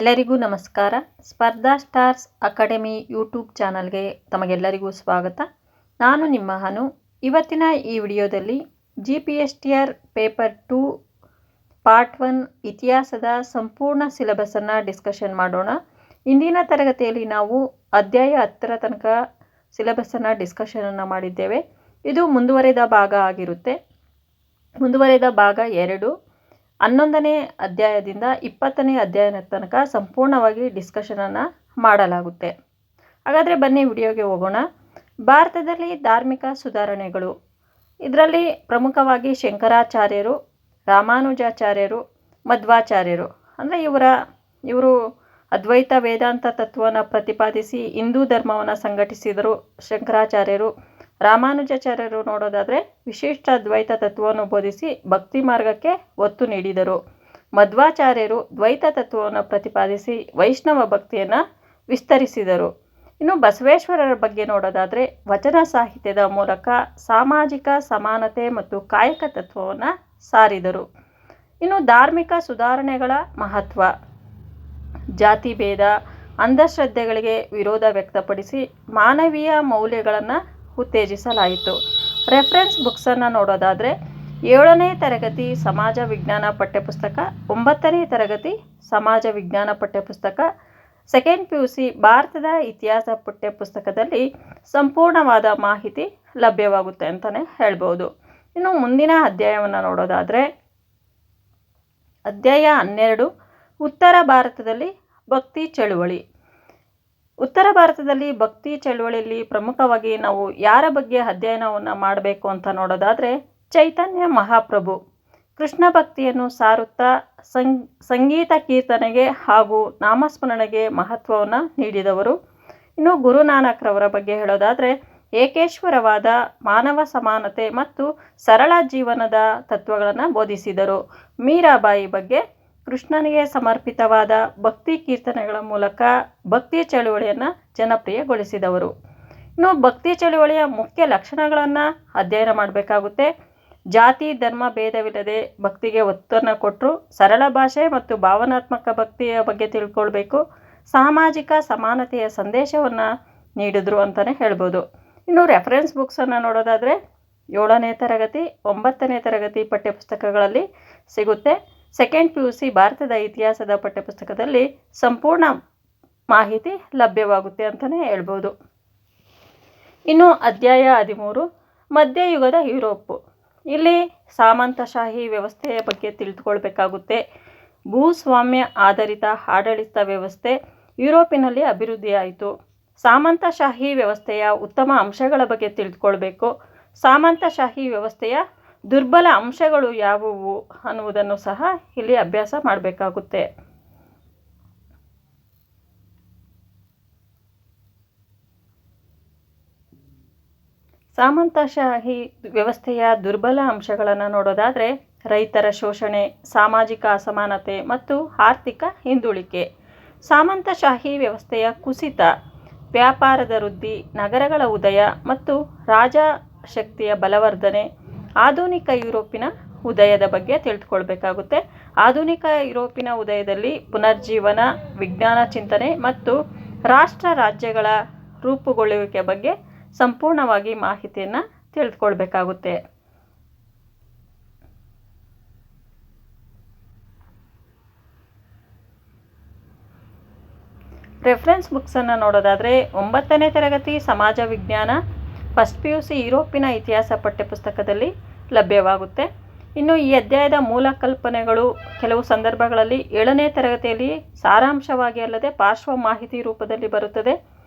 ಎಲ್ಲರಿಗೂ ನಮಸ್ಕಾರ. ಸ್ಪರ್ಧಾ ಸ್ಟಾರ್ಸ್ ಅಕಾಡೆಮಿ ಯೂಟ್ಯೂಬ್ ಚಾನಲ್ಗೆ ತಮಗೆಲ್ಲರಿಗೂ ಸ್ವಾಗತ. ನಾನು ನಿಮ್ಮ ಅನು. ಇವತ್ತಿನ ಈ ವಿಡಿಯೋದಲ್ಲಿ GPSTR ಪೇಪರ್ 2 ಪಾರ್ಟ್ 1 ಇತಿಹಾಸದ ಸಂಪೂರ್ಣ ಸಿಲೆಬಸನ್ನು ಡಿಸ್ಕಷನ್ ಮಾಡೋಣ. ಇಂದಿನ ತರಗತಿಯಲ್ಲಿ ನಾವು ಅಧ್ಯಾಯ 10ರ ತನಕ ಸಿಲೆಬಸನ್ನು ಡಿಸ್ಕಷನನ್ನು ಮಾಡಿದ್ದೇವೆ. ಇದು ಮುಂದುವರೆದ ಭಾಗ ಆಗಿರುತ್ತೆ. ಮುಂದುವರೆದ ಭಾಗ 2 11ನೇ ಅಧ್ಯಾಯದಿಂದ 20ನೇ ಅಧ್ಯಾಯದ ತನಕ ಸಂಪೂರ್ಣವಾಗಿ ಡಿಸ್ಕಷನನ್ನು ಮಾಡಲಾಗುತ್ತೆ. ಹಾಗಾದರೆ ಬನ್ನಿ ವಿಡಿಯೋಗೆ ಹೋಗೋಣ. ಭಾರತದಲ್ಲಿ ಧಾರ್ಮಿಕ ಸುಧಾರಣೆಗಳು, ಇದರಲ್ಲಿ ಪ್ರಮುಖವಾಗಿ ಶಂಕರಾಚಾರ್ಯರು, ರಾಮಾನುಜಾಚಾರ್ಯರು, ಮಧ್ವಾಚಾರ್ಯರು ಅಂದರೆ ಇವರು ಅದ್ವೈತ ವೇದಾಂತ ತತ್ವವನ್ನು ಪ್ರತಿಪಾದಿಸಿ ಹಿಂದೂ ಧರ್ಮವನ್ನು ಸಂಘಟಿಸಿದರು. ಶಂಕರಾಚಾರ್ಯರು. ರಾಮಾನುಜಾಚಾರ್ಯರು ನೋಡೋದಾದರೆ ವಿಶಿಷ್ಟ ಅದ್ವೈತ ತತ್ವವನ್ನು ಬೋಧಿಸಿ ಭಕ್ತಿ ಮಾರ್ಗಕ್ಕೆ ಒತ್ತು ನೀಡಿದರು. ಮಧ್ವಾಚಾರ್ಯರು ದ್ವೈತ ತತ್ವವನ್ನು ಪ್ರತಿಪಾದಿಸಿ ವೈಷ್ಣವ ಭಕ್ತಿಯನ್ನು ವಿಸ್ತರಿಸಿದರು. ಇನ್ನು ಬಸವೇಶ್ವರರ ಬಗ್ಗೆ ನೋಡೋದಾದರೆ ವಚನ ಸಾಹಿತ್ಯದ ಮೂಲಕ ಸಾಮಾಜಿಕ ಸಮಾನತೆ ಮತ್ತು ಕಾಯಕ ತತ್ವವನ್ನು ಸಾರಿದರು. ಇನ್ನು ಧಾರ್ಮಿಕ ಸುಧಾರಣೆಗಳ ಮಹತ್ವ, ಜಾತಿ ಭೇದ, ಅಂಧಶ್ರದ್ಧೆಗಳಿಗೆ ವಿರೋಧ ವ್ಯಕ್ತಪಡಿಸಿ ಮಾನವೀಯ ಮೌಲ್ಯಗಳನ್ನು ಉತ್ತೇಜಿಸಲಾಯಿತು. ರೆಫರೆನ್ಸ್ ಬುಕ್ಸನ್ನು ನೋಡೋದಾದರೆ 7ನೇ ತರಗತಿ ಸಮಾಜ ವಿಜ್ಞಾನ ಪಠ್ಯಪುಸ್ತಕ, 9ನೇ ತರಗತಿ ಸಮಾಜ ವಿಜ್ಞಾನ ಪಠ್ಯಪುಸ್ತಕ, ಸೆಕೆಂಡ್ PUC ಭಾರತದ ಇತಿಹಾಸ ಪಠ್ಯಪುಸ್ತಕದಲ್ಲಿ ಸಂಪೂರ್ಣವಾದ ಮಾಹಿತಿ ಲಭ್ಯವಾಗುತ್ತೆ ಅಂತಲೇ ಹೇಳ್ಬೋದು. ಇನ್ನು ಮುಂದಿನ ಅಧ್ಯಾಯವನ್ನು ನೋಡೋದಾದರೆ ಅಧ್ಯಾಯ 12 ಉತ್ತರ ಭಾರತದಲ್ಲಿ ಭಕ್ತಿ ಚಳುವಳಿ. ಉತ್ತರ ಭಾರತದಲ್ಲಿ ಭಕ್ತಿ ಚಳುವಳಿಯಲ್ಲಿ ಪ್ರಮುಖವಾಗಿ ನಾವು ಯಾರ ಬಗ್ಗೆ ಅಧ್ಯಯನವನ್ನು ಮಾಡಬೇಕು ಅಂತ ನೋಡೋದಾದರೆ ಚೈತನ್ಯ ಮಹಾಪ್ರಭು ಕೃಷ್ಣ ಭಕ್ತಿಯನ್ನು ಸಾರುತ್ತಾ ಸಂಗೀತ ಕೀರ್ತನೆಗೆ ಹಾಗೂ ನಾಮಸ್ಮರಣೆಗೆ ಮಹತ್ವವನ್ನು ನೀಡಿದವರು. ಇನ್ನು ಗುರುನಾನಕ್ರವರ ಬಗ್ಗೆ ಹೇಳೋದಾದರೆ ಏಕೇಶ್ವರವಾದ, ಮಾನವ ಸಮಾನತೆ ಮತ್ತು ಸರಳ ಜೀವನದ ತತ್ವಗಳನ್ನು ಬೋಧಿಸಿದರು. ಮೀರಾಬಾಯಿ ಬಗ್ಗೆ ಕೃಷ್ಣನಿಗೆ ಸಮರ್ಪಿತವಾದ ಭಕ್ತಿ ಕೀರ್ತನೆಗಳ ಮೂಲಕ ಭಕ್ತಿ ಚಳುವಳಿಯನ್ನು ಜನಪ್ರಿಯಗೊಳಿಸಿದವರು. ಇನ್ನು ಭಕ್ತಿ ಚಳುವಳಿಯ ಮುಖ್ಯ ಲಕ್ಷಣಗಳನ್ನು ಅಧ್ಯಯನ ಮಾಡಬೇಕಾಗುತ್ತೆ. ಜಾತಿ ಧರ್ಮ ಭೇದವಿಲ್ಲದೆ ಭಕ್ತಿಗೆ ಒತ್ತನ್ನು ಕೊಟ್ಟರು. ಸರಳ ಭಾಷೆ ಮತ್ತು ಭಾವನಾತ್ಮಕ ಭಕ್ತಿಯ ಬಗ್ಗೆ ತಿಳ್ಕೊಳ್ಬೇಕು. ಸಾಮಾಜಿಕ ಸಮಾನತೆಯ ಸಂದೇಶವನ್ನು ನೀಡಿದ್ರು ಅಂತಲೇ ಹೇಳ್ಬೋದು. ಇನ್ನು ರೆಫರೆನ್ಸ್ ಬುಕ್ಸನ್ನು ನೋಡೋದಾದರೆ 7ನೇ ತರಗತಿ 9ನೇ ತರಗತಿ ಪಠ್ಯಪುಸ್ತಕಗಳಲ್ಲಿ ಸಿಗುತ್ತೆ. ಸೆಕೆಂಡ್ PUC ಭಾರತದ ಇತಿಹಾಸದ ಪಠ್ಯಪುಸ್ತಕದಲ್ಲಿ ಸಂಪೂರ್ಣ ಮಾಹಿತಿ ಲಭ್ಯವಾಗುತ್ತೆ ಅಂತಲೇ ಹೇಳ್ಬೋದು. ಇನ್ನು ಅಧ್ಯಾಯ 13 ಮಧ್ಯಯುಗದ ಯುರೋಪ್. ಇಲ್ಲಿ ಸಾಮಂತಶಾಹಿ ವ್ಯವಸ್ಥೆಯ ಬಗ್ಗೆ ತಿಳಿದುಕೊಳ್ಬೇಕಾಗುತ್ತೆ. ಭೂಸ್ವಾಮ್ಯ ಆಧಾರಿತ ಆಡಳಿತ ವ್ಯವಸ್ಥೆ ಯುರೋಪಿನಲ್ಲಿ ಅಭಿವೃದ್ಧಿಯಾಯಿತು. ಸಾಮಂತಶಾಹಿ ವ್ಯವಸ್ಥೆಯ ಉತ್ತಮ ಅಂಶಗಳ ಬಗ್ಗೆ ತಿಳಿದುಕೊಳ್ಬೇಕು. ಸಾಮಂತಶಾಹಿ ವ್ಯವಸ್ಥೆಯ ದುರ್ಬಲ ಅಂಶಗಳು ಯಾವುವು ಅನ್ನುವುದನ್ನು ಸಹ ಇಲ್ಲಿ ಅಭ್ಯಾಸ ಮಾಡಬೇಕಾಗುತ್ತೆ. ಸಾಮಂತಶಾಹಿ ವ್ಯವಸ್ಥೆಯ ದುರ್ಬಲ ಅಂಶಗಳನ್ನು ನೋಡೋದಾದರೆ ರೈತರ ಶೋಷಣೆ, ಸಾಮಾಜಿಕ ಅಸಮಾನತೆ ಮತ್ತು ಆರ್ಥಿಕ ಹಿಂದುಳಿಕೆ. ಸಾಮಂತಶಾಹಿ ವ್ಯವಸ್ಥೆಯ ಕುಸಿತ, ವ್ಯಾಪಾರದ ವೃದ್ಧಿ, ನಗರಗಳ ಉದಯ ಮತ್ತು ರಾಜಶಕ್ತಿಯ ಬಲವರ್ಧನೆ. ಆಧುನಿಕ ಯುರೋಪಿನ ಉದಯದ ಬಗ್ಗೆ ತಿಳಿದುಕೊಳ್ಬೇಕಾಗುತ್ತೆ. ಆಧುನಿಕ ಯುರೋಪಿನ ಉದಯದಲ್ಲಿ ಪುನರ್ಜೀವನ, ವಿಜ್ಞಾನ ಚಿಂತನೆ ಮತ್ತು ರಾಷ್ಟ್ರ ರಾಜ್ಯಗಳ ರೂಪುಗೊಳ್ಳುವಿಕೆ ಬಗ್ಗೆ ಸಂಪೂರ್ಣವಾಗಿ ಮಾಹಿತಿಯನ್ನು ತಿಳಿದುಕೊಳ್ಬೇಕಾಗುತ್ತೆ. ರೆಫರೆನ್ಸ್ ಬುಕ್ಸನ್ನು ನೋಡೋದಾದರೆ 9ನೇ ತರಗತಿ ಸಮಾಜ ವಿಜ್ಞಾನ, ಫಸ್ಟ್ PUC ಯುರೋಪಿನ ಇತಿಹಾಸ ಪಠ್ಯಪುಸ್ತಕದಲ್ಲಿ ಲಭ್ಯವಾಗುತ್ತೆ. ಇನ್ನು ಈ ಅಧ್ಯಾಯದ ಮೂಲ ಕಲ್ಪನೆಗಳು ಕೆಲವು ಸಂದರ್ಭಗಳಲ್ಲಿ 7ನೇ ತರಗತಿಯಲ್ಲಿ ಸಾರಾಂಶವಾಗಿ ಅಲ್ಲದೆ ಪಾರ್ಶ್ವ ಮಾಹಿತಿ ರೂಪದಲ್ಲಿ ಬರುತ್ತದೆ.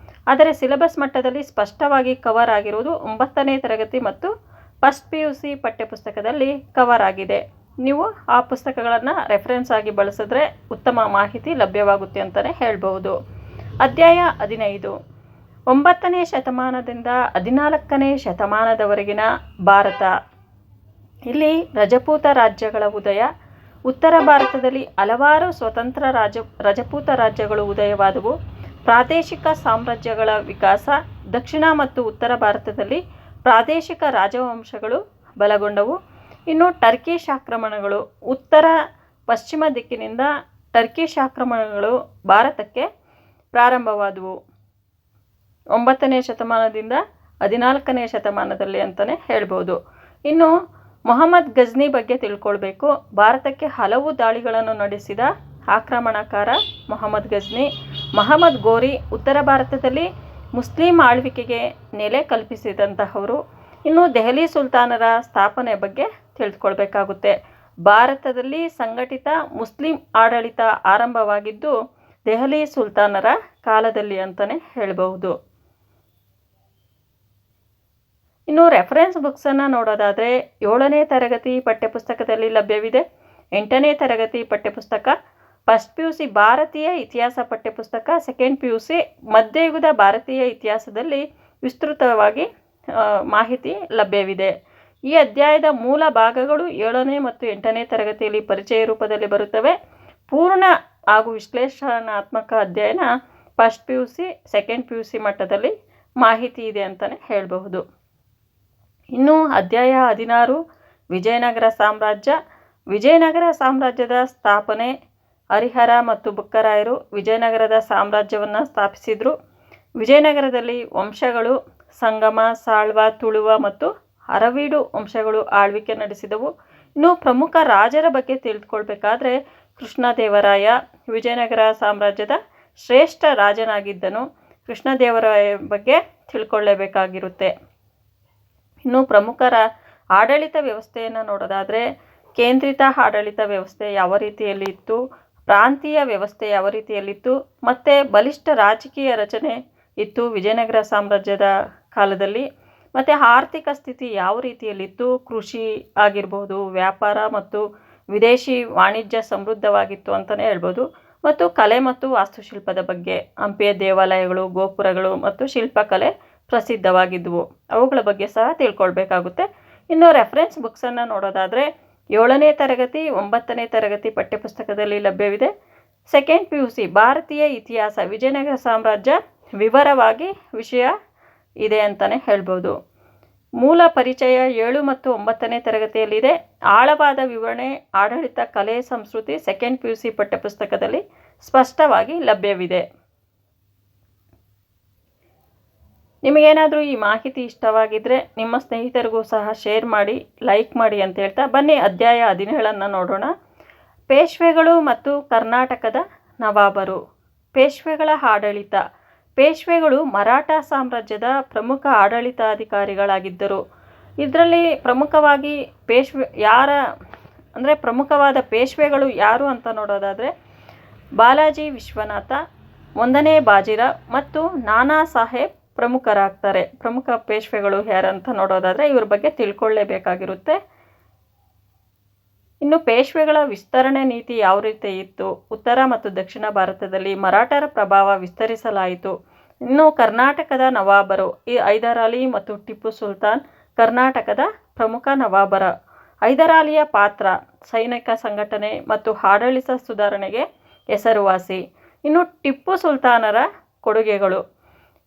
ಆದರೆ ಸಿಲೆಬಸ್ ಮಟ್ಟದಲ್ಲಿ ಸ್ಪಷ್ಟವಾಗಿ ಕವರ್ ಆಗಿರುವುದು 9ನೇ ತರಗತಿ ಮತ್ತು ಫಸ್ಟ್ PUC ಪಠ್ಯಪುಸ್ತಕದಲ್ಲಿ ಕವರ್ ಆಗಿದೆ. ನೀವು ಆ ಪುಸ್ತಕಗಳನ್ನು ರೆಫರೆನ್ಸ್ ಆಗಿ ಬಳಸಿದ್ರೆ ಉತ್ತಮ ಮಾಹಿತಿ ಲಭ್ಯವಾಗುತ್ತೆ ಅಂತಲೇ ಹೇಳ್ಬೋದು. ಅಧ್ಯಾಯ 15 9ನೇ ಶತಮಾನದಿಂದ 14ನೇ ಶತಮಾನದವರೆಗಿನ ಭಾರತ. ಇಲ್ಲಿ ರಜಪೂತ ರಾಜ್ಯಗಳ ಉದಯ. ಉತ್ತರ ಭಾರತದಲ್ಲಿ ಹಲವಾರು ಸ್ವತಂತ್ರ ರಜಪೂತ ರಾಜ್ಯಗಳು ಉದಯವಾದವು. ಪ್ರಾದೇಶಿಕ ಸಾಮ್ರಾಜ್ಯಗಳ ವಿಕಾಸ. ದಕ್ಷಿಣ ಮತ್ತು ಉತ್ತರ ಭಾರತದಲ್ಲಿ ಪ್ರಾದೇಶಿಕ ರಾಜವಂಶಗಳು ಬಲಗೊಂಡವು. ಇನ್ನು ಟರ್ಕಿಶ್ ಆಕ್ರಮಣಗಳು. ಉತ್ತರ ಪಶ್ಚಿಮ ದಿಕ್ಕಿನಿಂದ ಟರ್ಕಿಷ್ ಆಕ್ರಮಣಗಳು ಭಾರತಕ್ಕೆ ಪ್ರಾರಂಭವಾದವು 9ನೇ ಶತಮಾನದಿಂದ 14ನೇ ಶತಮಾನದಲ್ಲಿ ಅಂತಲೇ ಹೇಳ್ಬೋದು. ಇನ್ನು ಮೊಹಮ್ಮದ್ ಗಜ್ನಿ ಬಗ್ಗೆ ತಿಳ್ಕೊಳ್ಬೇಕು. ಭಾರತಕ್ಕೆ ಹಲವು ದಾಳಿಗಳನ್ನು ನಡೆಸಿದ ಆಕ್ರಮಣಕಾರ ಮೊಹಮ್ಮದ್ ಗಜ್ನಿ. ಮಹಮ್ಮದ್ ಗೋರಿ ಉತ್ತರ ಭಾರತದಲ್ಲಿ ಮುಸ್ಲಿಂ ಆಳ್ವಿಕೆಗೆ ನೆಲೆ ಕಲ್ಪಿಸಿದಂತಹವರು. ಇನ್ನು ದೆಹಲಿ ಸುಲ್ತಾನರ ಸ್ಥಾಪನೆ ಬಗ್ಗೆ ತಿಳಿದುಕೊಳ್ಬೇಕಾಗುತ್ತೆ. ಭಾರತದಲ್ಲಿ ಸಂಘಟಿತ ಮುಸ್ಲಿಂ ಆಡಳಿತ ಆರಂಭವಾಗಿದ್ದು ದೆಹಲಿ ಸುಲ್ತಾನರ ಕಾಲದಲ್ಲಿ ಅಂತಲೇ ಹೇಳಬಹುದು. ಇನ್ನು ರೆಫರೆನ್ಸ್ ಬುಕ್ಸನ್ನು ನೋಡೋದಾದರೆ 7ನೇ ತರಗತಿ ಪಠ್ಯಪುಸ್ತಕದಲ್ಲಿ ಲಭ್ಯವಿದೆ. 8ನೇ ತರಗತಿ ಪಠ್ಯಪುಸ್ತಕ, ಫಸ್ಟ್ PUC ಭಾರತೀಯ ಇತಿಹಾಸ ಪಠ್ಯಪುಸ್ತಕ, ಸೆಕೆಂಡ್ PUC ಮಧ್ಯಯುಗದ ಭಾರತೀಯ ಇತಿಹಾಸದಲ್ಲಿ ವಿಸ್ತೃತವಾಗಿ ಮಾಹಿತಿ ಲಭ್ಯವಿದೆ. ಈ ಅಧ್ಯಾಯದ ಮೂಲ ಭಾಗಗಳು 7ನೇ ಮತ್ತು 8ನೇ ತರಗತಿಯಲ್ಲಿ ಪರಿಚಯ ರೂಪದಲ್ಲಿ ಬರುತ್ತವೆ. ಪೂರ್ಣ ಹಾಗೂ ವಿಶ್ಲೇಷಣಾತ್ಮಕ ಅಧ್ಯಯನ ಫಸ್ಟ್ PUC, ಸೆಕೆಂಡ್ PUC ಮಟ್ಟದಲ್ಲಿ ಮಾಹಿತಿ ಇದೆ ಅಂತಲೇ ಹೇಳಬಹುದು. ಇನ್ನು ಅಧ್ಯಾಯ 16 ವಿಜಯನಗರ ಸಾಮ್ರಾಜ್ಯ. ವಿಜಯನಗರ ಸಾಮ್ರಾಜ್ಯದ ಸ್ಥಾಪನೆ. ಹರಿಹರ ಮತ್ತು ಬುಕ್ಕರಾಯರು ವಿಜಯನಗರದ ಸಾಮ್ರಾಜ್ಯವನ್ನು ಸ್ಥಾಪಿಸಿದರು. ವಿಜಯನಗರದಲ್ಲಿ ವಂಶಗಳು ಸಂಗಮ, ಸಾಳ್ವ, ತುಳುವ ಮತ್ತು ಅರವೀಡು ವಂಶಗಳು ಆಳ್ವಿಕೆ ನಡೆಸಿದವು. ಇನ್ನು ಪ್ರಮುಖ ರಾಜರ ಬಗ್ಗೆ ತಿಳಿದುಕೊಳ್ಬೇಕಾದ್ರೆ ಕೃಷ್ಣದೇವರಾಯ ವಿಜಯನಗರ ಸಾಮ್ರಾಜ್ಯದ ಶ್ರೇಷ್ಠ ರಾಜನಾಗಿದ್ದನು. ಕೃಷ್ಣದೇವರಾಯ ಬಗ್ಗೆ ತಿಳ್ಕೊಳ್ಳೇಬೇಕಾಗಿರುತ್ತೆ. ಇನ್ನು ಪ್ರಮುಖರ ಆಡಳಿತ ವ್ಯವಸ್ಥೆಯನ್ನು ನೋಡೋದಾದರೆ ಕೇಂದ್ರಿತ ಆಡಳಿತ ವ್ಯವಸ್ಥೆ ಯಾವ ರೀತಿಯಲ್ಲಿ ಇತ್ತು, ಪ್ರಾಂತೀಯ ವ್ಯವಸ್ಥೆ ಯಾವ ರೀತಿಯಲ್ಲಿತ್ತು, ಮತ್ತು ಬಲಿಷ್ಠ ರಾಜಕೀಯ ರಚನೆ ಇತ್ತು ವಿಜಯನಗರ ಸಾಮ್ರಾಜ್ಯದ ಕಾಲದಲ್ಲಿ. ಮತ್ತು ಆರ್ಥಿಕ ಸ್ಥಿತಿ ಯಾವ ರೀತಿಯಲ್ಲಿತ್ತು, ಕೃಷಿ ಆಗಿರ್ಬೋದು, ವ್ಯಾಪಾರ ಮತ್ತು ವಿದೇಶಿ ವಾಣಿಜ್ಯ ಸಮೃದ್ಧವಾಗಿತ್ತು ಅಂತಲೇ ಹೇಳ್ಬೋದು. ಮತ್ತು ಕಲೆ ಮತ್ತು ವಾಸ್ತುಶಿಲ್ಪದ ಬಗ್ಗೆ ಹಂಪಿಯ ದೇವಾಲಯಗಳು, ಗೋಪುರಗಳು ಮತ್ತು ಶಿಲ್ಪಕಲೆ ಪ್ರಸಿದ್ಧವಾಗಿದ್ದವು. ಅವುಗಳ ಬಗ್ಗೆ ಸಹ ತಿಳ್ಕೊಳ್ಬೇಕಾಗುತ್ತೆ. ಇನ್ನು ರೆಫರೆನ್ಸ್ ಬುಕ್ಸನ್ನು ನೋಡೋದಾದರೆ 7ನೇ ತರಗತಿ 9ನೇ ತರಗತಿ ಪಠ್ಯಪುಸ್ತಕದಲ್ಲಿ ಲಭ್ಯವಿದೆ. ಸೆಕೆಂಡ್ PUC ಭಾರತೀಯ ಇತಿಹಾಸ ವಿಜಯನಗರ ಸಾಮ್ರಾಜ್ಯ ವಿವರವಾಗಿ ವಿಷಯ ಇದೆ ಅಂತಲೇ ಹೇಳ್ಬೋದು. ಮೂಲ ಪರಿಚಯ 7 ಮತ್ತು 9ನೇ ತರಗತಿಯಲ್ಲಿದೆ. ಆಳವಾದ ವಿವರಣೆ ಆಡಳಿತ, ಕಲೆ, ಸಂಸ್ಕೃತಿ ಸೆಕೆಂಡ್ PUC ಪಠ್ಯಪುಸ್ತಕದಲ್ಲಿ ಸ್ಪಷ್ಟವಾಗಿ ಲಭ್ಯವಿದೆ. ನಿಮಗೇನಾದರೂ ಈ ಮಾಹಿತಿ ಇಷ್ಟವಾಗಿದ್ದರೆ ನಿಮ್ಮ ಸ್ನೇಹಿತರಿಗೂ ಸಹ ಶೇರ್ ಮಾಡಿ, ಲೈಕ್ ಮಾಡಿ ಅಂತ ಹೇಳ್ತಾ ಬನ್ನಿ ಅಧ್ಯಾಯ 17 ನೋಡೋಣ. ಪೇಶ್ವೆಗಳು ಮತ್ತು ಕರ್ನಾಟಕದ ನವಾಬರು. ಪೇಶ್ವೆಗಳ ಆಡಳಿತ. ಪೇಶ್ವೆಗಳು ಮರಾಠ ಸಾಮ್ರಾಜ್ಯದ ಪ್ರಮುಖ ಆಡಳಿತಾಧಿಕಾರಿಗಳಾಗಿದ್ದರು. ಇದರಲ್ಲಿ ಪ್ರಮುಖವಾಗಿ ಪ್ರಮುಖವಾದ ಪೇಶ್ವೆಗಳು ಯಾರು ಅಂತ ನೋಡೋದಾದರೆ ಬಾಲಾಜಿ ವಿಶ್ವನಾಥ, 1ನೇ ಬಾಜಿರಾವ್ ಮತ್ತು ನಾನಾ ಸಾಹೇಬ್ ಪ್ರಮುಖರಾಗ್ತಾರೆ. ಪ್ರಮುಖ ಪೇಶ್ವೆಗಳು ಯಾರಂತ ನೋಡೋದಾದರೆ ಇವ್ರ ಬಗ್ಗೆ ತಿಳ್ಕೊಳ್ಳೇಬೇಕಾಗಿರುತ್ತೆ. ಇನ್ನು ಪೇಶ್ವೆಗಳ ವಿಸ್ತರಣೆ ನೀತಿ ಯಾವ ರೀತಿ ಇತ್ತು, ಉತ್ತರ ಮತ್ತು ದಕ್ಷಿಣ ಭಾರತದಲ್ಲಿ ಮರಾಠರ ಪ್ರಭಾವ ವಿಸ್ತರಿಸಲಾಯಿತು. ಇನ್ನು ಕರ್ನಾಟಕದ ನವಾಬರು. ಈ ಹೈದರ್ ಅಲಿ ಮತ್ತು ಟಿಪ್ಪು ಸುಲ್ತಾನ್ ಕರ್ನಾಟಕದ ಪ್ರಮುಖ ನವಾಬರ. ಹೈದರ್ ಅಲಿಯ ಪಾತ್ರ ಸೈನಿಕ ಸಂಘಟನೆ ಮತ್ತು ಆಡಳಿತ ಸುಧಾರಣೆಗೆ ಹೆಸರುವಾಸಿ. ಇನ್ನು ಟಿಪ್ಪು ಸುಲ್ತಾನರ ಕೊಡುಗೆಗಳು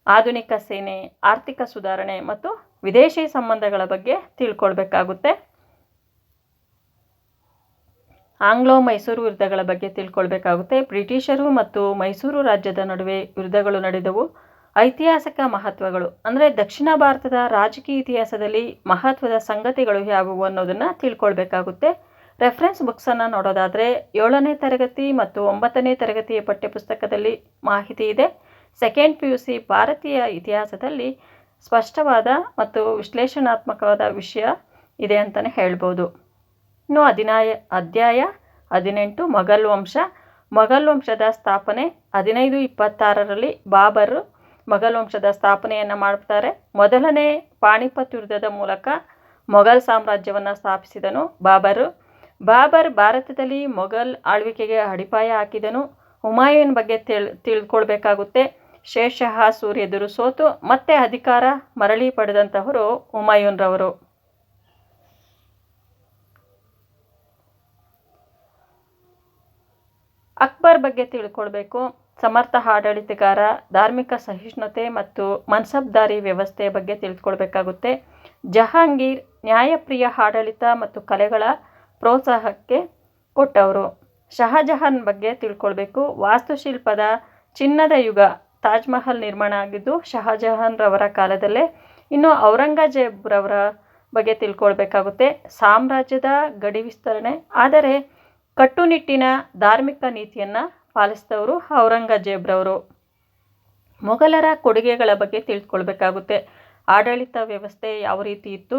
ಆಧುನಿಕ ಸೇನೆ, ಆರ್ಥಿಕ ಸುಧಾರಣೆ ಮತ್ತು ವಿದೇಶಿ ಸಂಬಂಧಗಳ ಬಗ್ಗೆ ತಿಳ್ಕೊಳ್ಬೇಕಾಗುತ್ತೆ. ಆಂಗ್ಲೋ ಮೈಸೂರು ಯುದ್ಧಗಳ ಬಗ್ಗೆ ತಿಳ್ಕೊಳ್ಬೇಕಾಗುತ್ತೆ. ಬ್ರಿಟಿಷರು ಮತ್ತು ಮೈಸೂರು ರಾಜ್ಯದ ನಡುವೆ ಯುದ್ಧಗಳು ನಡೆದವು. ಐತಿಹಾಸಿಕ ಮಹತ್ವಗಳು ಅಂದರೆ ದಕ್ಷಿಣ ಭಾರತದ ರಾಜಕೀಯ ಇತಿಹಾಸದಲ್ಲಿ ಮಹತ್ವದ ಸಂಗತಿಗಳು ಯಾವುವು ಅನ್ನೋದನ್ನು ತಿಳ್ಕೊಳ್ಬೇಕಾಗುತ್ತೆ. ರೆಫರೆನ್ಸ್ ಬುಕ್ಸನ್ನು ನೋಡೋದಾದರೆ 7ನೇ ತರಗತಿ ಮತ್ತು 9ನೇ ತರಗತಿಯ ಪಠ್ಯಪುಸ್ತಕದಲ್ಲಿ ಮಾಹಿತಿ ಇದೆ. ಸೆಕೆಂಡ್ PUC ಭಾರತೀಯ ಇತಿಹಾಸದಲ್ಲಿ ಸ್ಪಷ್ಟವಾದ ಮತ್ತು ವಿಶ್ಲೇಷಣಾತ್ಮಕವಾದ ವಿಷಯ ಇದೆ ಅಂತಲೇ ಹೇಳ್ಬೋದು. ಇನ್ನು ಅಧ್ಯಾಯ 18 ಮೊಘಲ್ ವಂಶ. ಮೊಘಲ್ ವಂಶದ ಸ್ಥಾಪನೆ. 1526ರಲ್ಲಿ ಬಾಬರ್ ಮೊಘಲ್ ವಂಶದ ಸ್ಥಾಪನೆಯನ್ನು ಮಾಡ್ತಾರೆ. ಮೊದಲನೇ ಪಾಣಿಪತ್ ಯುದ್ಧದ ಮೂಲಕ ಮೊಘಲ್ ಸಾಮ್ರಾಜ್ಯವನ್ನು ಸ್ಥಾಪಿಸಿದನು ಬಾಬರ್ ಭಾರತದಲ್ಲಿ ಮೊಘಲ್ ಆಳ್ವಿಕೆಗೆ ಅಡಿಪಾಯ ಹಾಕಿದನು. ಹುಮಾಯೂನ್ ಬಗ್ಗೆ ತಿಳ್ಕೊಳ್ಬೇಕಾಗುತ್ತೆ. ಶೇರ್ ಶಹಾ ಸೂರ್ ಎದುರು ಸೋತು ಮತ್ತೆ ಅಧಿಕಾರ ಮರಳಿ ಪಡೆದಂತಹವರು ಹುಮಾಯೂನ್ರವರು. ಅಕ್ಬರ್ ಬಗ್ಗೆ ತಿಳ್ಕೊಳ್ಬೇಕು. ಸಮರ್ಥ ಆಡಳಿತಗಾರ, ಧಾರ್ಮಿಕ ಸಹಿಷ್ಣುತೆ ಮತ್ತು ಮನ್ಸಬ್ದಾರಿ ವ್ಯವಸ್ಥೆಯ ಬಗ್ಗೆ ತಿಳ್ಕೊಳ್ಬೇಕಾಗುತ್ತೆ. ಜಹಾಂಗೀರ್ ನ್ಯಾಯಪ್ರಿಯ ಆಡಳಿತ ಮತ್ತು ಕಲೆಗಳ ಪ್ರೋತ್ಸಾಹಕ್ಕೆ ಕೊಟ್ಟವರು. ಶಹಜಹಾನ್ ಬಗ್ಗೆ ತಿಳ್ಕೊಳ್ಬೇಕು. ವಾಸ್ತುಶಿಲ್ಪದ ಚಿನ್ನದ ಯುಗ, ತಾಜ್ ಮಹಲ್ ನಿರ್ಮಾಣ ಆಗಿದ್ದು ಶಹಜಹಾನ್ ರವರ ಕಾಲದಲ್ಲೇ. ಇನ್ನು ಔರಂಗಜೇಬ್ ರವರ ಬಗ್ಗೆ ತಿಳ್ಕೊಳ್ಬೇಕಾಗುತ್ತೆ. ಸಾಮ್ರಾಜ್ಯದ ಗಡಿ ವಿಸ್ತರಣೆ, ಆದರೆ ಕಟ್ಟುನಿಟ್ಟಿನ ಧಾರ್ಮಿಕ ನೀತಿಯನ್ನು ಪಾಲಿಸಿದವರು ಔರಂಗಜೇಬ್ರವರು. ಮೊಘಲರ ಕೊಡುಗೆಗಳ ಬಗ್ಗೆ ತಿಳ್ಕೊಳ್ಬೇಕಾಗುತ್ತೆ. ಆಡಳಿತ ವ್ಯವಸ್ಥೆ ಯಾವ ರೀತಿ ಇತ್ತು,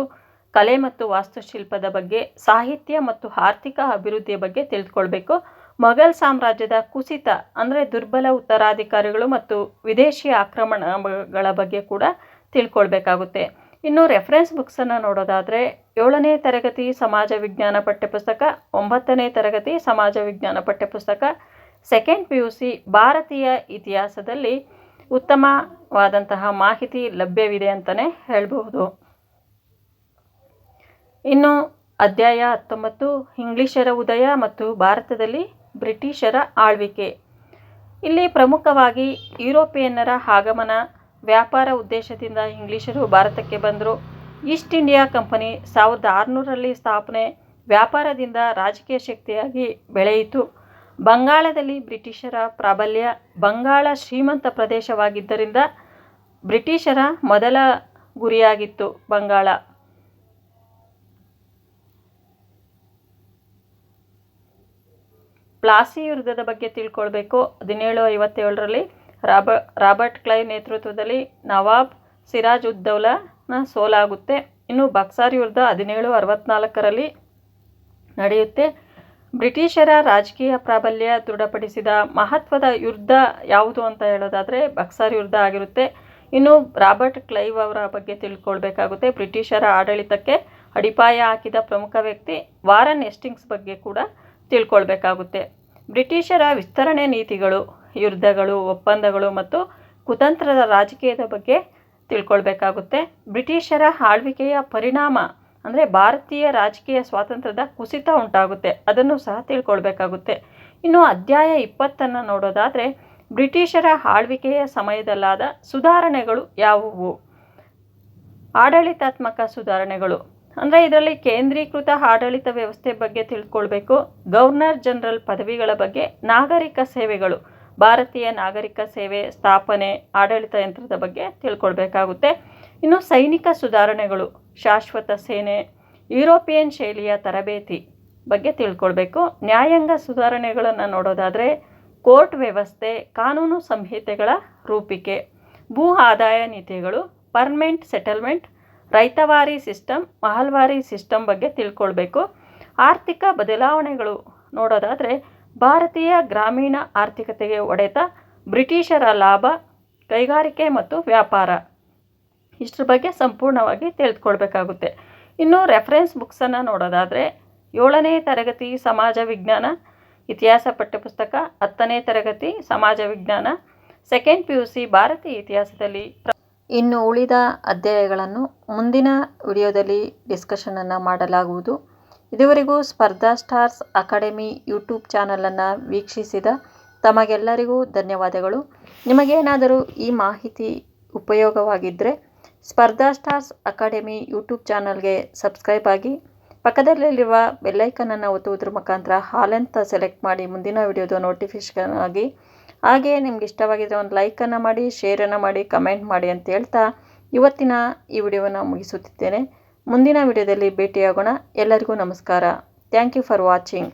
ಕಲೆ ಮತ್ತು ವಾಸ್ತುಶಿಲ್ಪದ ಬಗ್ಗೆ, ಸಾಹಿತ್ಯ ಮತ್ತು ಆರ್ಥಿಕ ಅಭಿವೃದ್ಧಿಯ ಬಗ್ಗೆ ತಿಳ್ಕೊಳ್ಬೇಕು. ಮೊಘಲ್ ಸಾಮ್ರಾಜ್ಯದ ಕುಸಿತ ಅಂದರೆ ದುರ್ಬಲ ಉತ್ತರಾಧಿಕಾರಿಗಳು ಮತ್ತು ವಿದೇಶಿ ಆಕ್ರಮಣಗಳ ಬಗ್ಗೆ ಕೂಡ ತಿಳ್ಕೊಳ್ಬೇಕಾಗುತ್ತೆ. ಇನ್ನು ರೆಫರೆನ್ಸ್ ಬುಕ್ಸನ್ನು ನೋಡೋದಾದರೆ 7ನೇ ತರಗತಿ ಸಮಾಜ ವಿಜ್ಞಾನ ಪಠ್ಯಪುಸ್ತಕ, 9ನೇ ತರಗತಿ ಸಮಾಜ ವಿಜ್ಞಾನ ಪಠ್ಯಪುಸ್ತಕ, ಸೆಕೆಂಡ್ PUC ಭಾರತೀಯ ಇತಿಹಾಸದಲ್ಲಿ ಉತ್ತಮವಾದಂತಹ ಮಾಹಿತಿ ಲಭ್ಯವಿದೆ ಅಂತಲೇ ಹೇಳ್ಬಹುದು. ಇನ್ನು ಅಧ್ಯಾಯ 19 ಇಂಗ್ಲಿಷರ ಉದಯ ಮತ್ತು ಭಾರತದಲ್ಲಿ ಬ್ರಿಟಿಷರ ಆಳ್ವಿಕೆ. ಇಲ್ಲಿ ಪ್ರಮುಖವಾಗಿ ಯುರೋಪಿಯನ್ನರ ಆಗಮನ, ವ್ಯಾಪಾರ ಉದ್ದೇಶದಿಂದ ಇಂಗ್ಲಿಷರು ಭಾರತಕ್ಕೆ ಬಂದರು. ಈಸ್ಟ್ ಇಂಡಿಯಾ ಕಂಪನಿ 1600ರಲ್ಲಿ ಸ್ಥಾಪನೆ, ವ್ಯಾಪಾರದಿಂದ ರಾಜಕೀಯ ಶಕ್ತಿಯಾಗಿ ಬೆಳೆಯಿತು. ಬಂಗಾಳದಲ್ಲಿ ಬ್ರಿಟಿಷರ ಪ್ರಾಬಲ್ಯ. ಬಂಗಾಳ ಶ್ರೀಮಂತ ಪ್ರದೇಶವಾಗಿದ್ದರಿಂದ ಬ್ರಿಟಿಷರ ಮೊದಲ ಗುರಿಯಾಗಿತ್ತು ಬಂಗಾಳ. ಪ್ಲಾಸಿ ಯುದ್ಧದ ಬಗ್ಗೆ ತಿಳ್ಕೊಳ್ಬೇಕು. 1757ರಲ್ಲಿ ರಾಬರ್ಟ್ ಕ್ಲೈವ್ ನೇತೃತ್ವದಲ್ಲಿ ನವಾಬ್ ಸಿರಾಜ್ ಉದ್ ದೌಲಾನ ಸೋಲಾಗುತ್ತೆ. ಇನ್ನು ಬಕ್ಸಾರ್ ಯುದ್ಧ 1764ರಲ್ಲಿ ನಡೆಯುತ್ತೆ. ಬ್ರಿಟಿಷರ ರಾಜಕೀಯ ಪ್ರಾಬಲ್ಯ ದೃಢಪಡಿಸಿದ ಮಹತ್ವದ ಯುದ್ಧ ಯಾವುದು ಅಂತ ಹೇಳೋದಾದರೆ ಬಕ್ಸಾರ್ ಯುದ್ಧ ಆಗಿರುತ್ತೆ. ಇನ್ನು ರಾಬರ್ಟ್ ಕ್ಲೈವ್ ಅವರ ಬಗ್ಗೆ ತಿಳ್ಕೊಳ್ಬೇಕಾಗುತ್ತೆ. ಬ್ರಿಟಿಷರ ಆಡಳಿತಕ್ಕೆ ಅಡಿಪಾಯ ಹಾಕಿದ ಪ್ರಮುಖ ವ್ಯಕ್ತಿ. ವಾರನ್ ಹೆಸ್ಟಿಂಗ್ಸ್ ಬಗ್ಗೆ ಕೂಡ ತಿಳ್ಕೊಳ್ಬೇಕಾಗುತ್ತೆ. ಬ್ರಿಟಿಷರ ವಿಸ್ತರಣೆ ನೀತಿಗಳು, ಯುದ್ಧಗಳು, ಒಪ್ಪಂದಗಳು ಮತ್ತು ಕುತಂತ್ರದ ರಾಜಕೀಯದ ಬಗ್ಗೆ ತಿಳ್ಕೊಳ್ಬೇಕಾಗುತ್ತೆ. ಬ್ರಿಟಿಷರ ಆಳ್ವಿಕೆಯ ಪರಿಣಾಮ ಅಂದರೆ ಭಾರತೀಯ ರಾಜಕೀಯ ಸ್ವಾತಂತ್ರ್ಯದ ಕುಸಿತ ಉಂಟಾಗುತ್ತೆ, ಅದನ್ನು ಸಹ ತಿಳ್ಕೊಳ್ಬೇಕಾಗುತ್ತೆ. ಇನ್ನು ಅಧ್ಯಾಯ 20 ನೋಡೋದಾದರೆ ಬ್ರಿಟಿಷರ ಆಳ್ವಿಕೆಯ ಸಮಯದಲ್ಲಾದ ಸುಧಾರಣೆಗಳು ಯಾವುವು. ಆಡಳಿತಾತ್ಮಕ ಸುಧಾರಣೆಗಳು ಅಂದರೆ ಇದರಲ್ಲಿ ಕೇಂದ್ರೀಕೃತ ಆಡಳಿತ ವ್ಯವಸ್ಥೆ ಬಗ್ಗೆ ತಿಳ್ಕೊಳ್ಬೇಕು. ಗವರ್ನರ್ ಜನರಲ್ ಪದವಿಗಳ ಬಗ್ಗೆ, ನಾಗರಿಕ ಸೇವೆಗಳು, ಭಾರತೀಯ ನಾಗರಿಕ ಸೇವೆ ಸ್ಥಾಪನೆ, ಆಡಳಿತ ಯಂತ್ರದ ಬಗ್ಗೆ ತಿಳ್ಕೊಳ್ಬೇಕಾಗುತ್ತೆ. ಇನ್ನು ಸೈನಿಕ ಸುಧಾರಣೆಗಳು, ಶಾಶ್ವತ ಸೇನೆ, ಯುರೋಪಿಯನ್ ಶೈಲಿಯ ತರಬೇತಿ ಬಗ್ಗೆ ತಿಳ್ಕೊಳ್ಬೇಕು. ನ್ಯಾಯಾಂಗ ಸುಧಾರಣೆಗಳನ್ನು ನೋಡೋದಾದರೆ ಕೋರ್ಟ್ ವ್ಯವಸ್ಥೆ, ಕಾನೂನು ಸಂಹಿತೆಗಳ ರೂಪಿಕೆ, ಭೂ ಆದಾಯ ನೀತಿಗಳು, permanent settlement, ರೈತವಾರಿ system, mahalwari system ಬಗ್ಗೆ ತಿಳ್ಕೊಳ್ಬೇಕು. ಆರ್ಥಿಕ ಬದಲಾವಣೆಗಳು ನೋಡೋದಾದರೆ ಭಾರತೀಯ ಗ್ರಾಮೀಣ ಆರ್ಥಿಕತೆಗೆ ಹೊಡೆತ, ಬ್ರಿಟಿಷರ ಲಾಭ, ಕೈಗಾರಿಕೆ ಮತ್ತು ವ್ಯಾಪಾರ, ಇಷ್ಟರ ಬಗ್ಗೆ ಸಂಪೂರ್ಣವಾಗಿ ತಿಳಿದುಕೊಳ್ಬೇಕಾಗುತ್ತೆ. ಇನ್ನು ರೆಫರೆನ್ಸ್ ಬುಕ್ಸನ್ನು ನೋಡೋದಾದರೆ 7ನೇ ತರಗತಿ ಸಮಾಜ ವಿಜ್ಞಾನ ಇತಿಹಾಸ ಪಠ್ಯಪುಸ್ತಕ, 10ನೇ ತರಗತಿ ಸಮಾಜ ವಿಜ್ಞಾನ, ಸೆಕೆಂಡ್ PUC ಭಾರತೀಯ ಇತಿಹಾಸದಲ್ಲಿ. ಇನ್ನು ಉಳಿದ ಅಧ್ಯಾಯಗಳನ್ನು ಮುಂದಿನ ವಿಡಿಯೋದಲ್ಲಿ ಡಿಸ್ಕಷನನ್ನು ಮಾಡಲಾಗುವುದು. ಇದುವರೆಗೂ ಸ್ಪರ್ಧಾ ಸ್ಟಾರ್ಸ್ ಅಕಾಡೆಮಿ ಯೂಟ್ಯೂಬ್ ಚಾನಲನ್ನು ವೀಕ್ಷಿಸಿದ ತಮಗೆಲ್ಲರಿಗೂ ಧನ್ಯವಾದಗಳು. ನಿಮಗೇನಾದರೂ ಈ ಮಾಹಿತಿ ಉಪಯೋಗವಾಗಿದ್ದರೆ ಸ್ಪರ್ಧಾ ಸ್ಟಾರ್ಸ್ ಅಕಾಡೆಮಿ ಯೂಟ್ಯೂಬ್ ಚಾನಲ್ಗೆ ಸಬ್ಸ್ಕ್ರೈಬ್ ಆಗಿ, ಪಕ್ಕದಲ್ಲಿರುವ ಬೆಲ್ಲೈಕನನ್ನು ಒತ್ತುವುದರ ಮುಖಾಂತರ ಹಾಲ್ ಅಂತ ಸೆಲೆಕ್ಟ್ ಮಾಡಿ ಮುಂದಿನ ವಿಡಿಯೋದ ನೋಟಿಫಿಕೇಷನ್ ಆಗಿ. ಹಾಗೆ ನಿಮ್ಗೆ ಇಷ್ಟವಾಗಿದ್ದರೆ ಒಂದು ಲೈಕನ್ನು ಮಾಡಿ, ಶೇರನ್ನು ಮಾಡಿ, ಕಮೆಂಟ್ ಮಾಡಿ ಅಂತ ಹೇಳ್ತಾ ಇವತ್ತಿನ ಈ ವಿಡಿಯೋವನ್ನು ಮುಗಿಸುತ್ತಿದ್ದೇನೆ. ಮುಂದಿನ ವಿಡಿಯೋದಲ್ಲಿ ಭೇಟಿಯಾಗೋಣ. ಎಲ್ಲರಿಗೂ ನಮಸ್ಕಾರ. Thank you for watching.